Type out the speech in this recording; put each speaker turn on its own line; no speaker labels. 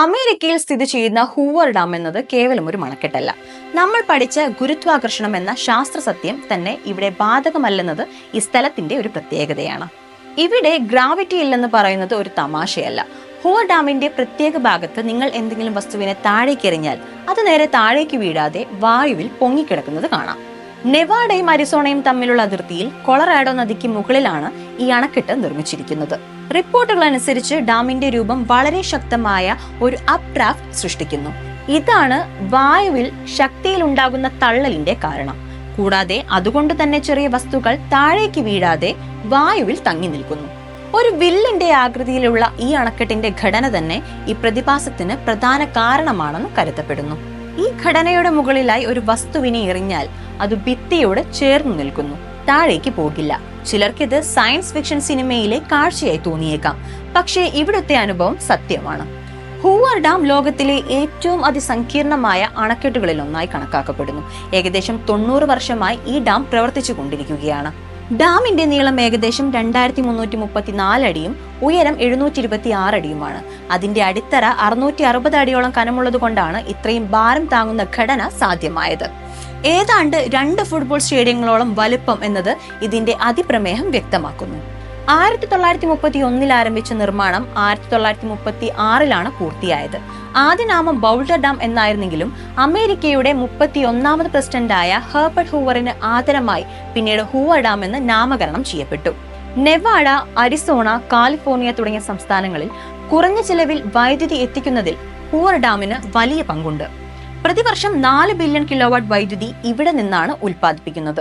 അമേരിക്കയിൽ സ്ഥിതി ചെയ്യുന്ന ഹൂവർ ഡാം എന്നത് കേവലം ഒരു മണക്കെട്ടല്ല. നമ്മൾ പഠിച്ച ഗുരുത്വാകർഷണം എന്ന ശാസ്ത്ര സത്യം തന്നെ ഇവിടെ ബാധകമല്ലെന്നത് ഈ സ്ഥലത്തിന്റെ ഒരു പ്രത്യേകതയാണ്. ഇവിടെ ഗ്രാവിറ്റി ഇല്ലെന്ന് പറയുന്നത് ഒരു തമാശയല്ല. ഹൂവർ ഡാമിന്റെ പ്രത്യേക ഭാഗത്ത് നിങ്ങൾ എന്തെങ്കിലും വസ്തുവിനെ താഴേക്ക് എറിഞ്ഞാൽ അത് നേരെ താഴേക്ക് വീഴാതെ വായുവിൽ പൊങ്ങിക്കിടക്കുന്നത് കാണാം. നെവാഡയും അരിസോണയും തമ്മിലുള്ള അതിർത്തിയിൽ കൊളറാഡോ നദിക്ക് മുകളിലാണ് ഈ അണക്കെട്ട് നിർമ്മിച്ചിരിക്കുന്നത്. റിപ്പോർട്ടുകൾ അനുസരിച്ച് ഡാമിന്റെ രൂപം വളരെ ശക്തമായ ഒരു അപ് ഡ്രാഫ്റ്റ് സൃഷ്ടിക്കുന്നു. ഇതാണ് വായുവിൽ ശക്തിയിൽ ഉണ്ടാകുന്ന തള്ളലിന്റെ കാരണം. കൂടാതെ അതുകൊണ്ട് തന്നെ ചെറിയ വസ്തുക്കൾ താഴേക്ക് വീഴാതെ വായുവിൽ തങ്ങി നിൽക്കുന്നു. ഒരു വില്ലിന്റെ ആകൃതിയിലുള്ള ഈ അണക്കെട്ടിന്റെ ഘടന തന്നെ ഈ പ്രതിഭാസത്തിന് പ്രധാന കാരണമാണെന്ന് കരുതപ്പെടുന്നു. ഈ ഘടനയുടെ മുകളിലായി ഒരു വസ്തുവിനെ എറിഞ്ഞാൽ അത് ഭിത്തിയോട് ചേർന്നു നിൽക്കുന്നു, താഴേക്ക് പോകില്ല. ചിലർക്കിത് സയൻസ് ഫിക്ഷൻ സിനിമയിലെ കാഴ്ചയായി തോന്നിയേക്കാം, പക്ഷേ ഇവിടുത്തെ അനുഭവം സത്യമാണ്. ഹൂവർ ഡാം ലോകത്തിലെ ഏറ്റവും അതിസങ്കീർണമായ അണക്കെട്ടുകളിൽ ഒന്നായി കണക്കാക്കപ്പെടുന്നു. ഏകദേശം 90 വർഷമായി ഈ ഡാം പ്രവർത്തിച്ചു കൊണ്ടിരിക്കുകയാണ്. ഡാമിന്റെ നീളം ഏകദേശം 2334 അടിയും ഉയരം 726 അടിയുമാണ്. അതിന്റെ അടിത്തറ 660 അടിയോളം കനമുള്ളത് കൊണ്ടാണ് ഇത്രയും ഭാരം താങ്ങുന്ന ഘടന സാധ്യമായത്. ഏതാണ്ട് 2 ഫുട്ബോൾ സ്റ്റേഡിയങ്ങളോളം വലുപ്പം എന്നത് ഇതിന്റെ അതിപ്രമേയം വ്യക്തമാക്കുന്നു. 1931 ആരംഭിച്ച നിർമ്മാണം 1936 പൂർത്തിയായത്. ആദ്യ നാമം ബൗൾഡർ ഡാം എന്നായിരുന്നെങ്കിലും അമേരിക്കയുടെ 31ാമത് പ്രസിഡന്റായ ഹെർബർട്ട് ഹൂവറിന് ആദരമായി പിന്നീട് ഹൂവർ ഡാം എന്ന് നാമകരണം ചെയ്യപ്പെട്ടു. നെവാഡ, അരിസോണ, കാലിഫോർണിയ തുടങ്ങിയ സംസ്ഥാനങ്ങളിൽ കുറഞ്ഞ ചെലവിൽ വൈദ്യുതി എത്തിക്കുന്നതിൽ ഹൂവർ ഡാമിന് വലിയ പങ്കുണ്ട്. പ്രതിവർഷം 4 ബില്യൺ കിലോവാട്ട് വൈദ്യുതി ഇവിടെ നിന്നാണ് ഉൽപ്പാദിപ്പിക്കുന്നത്.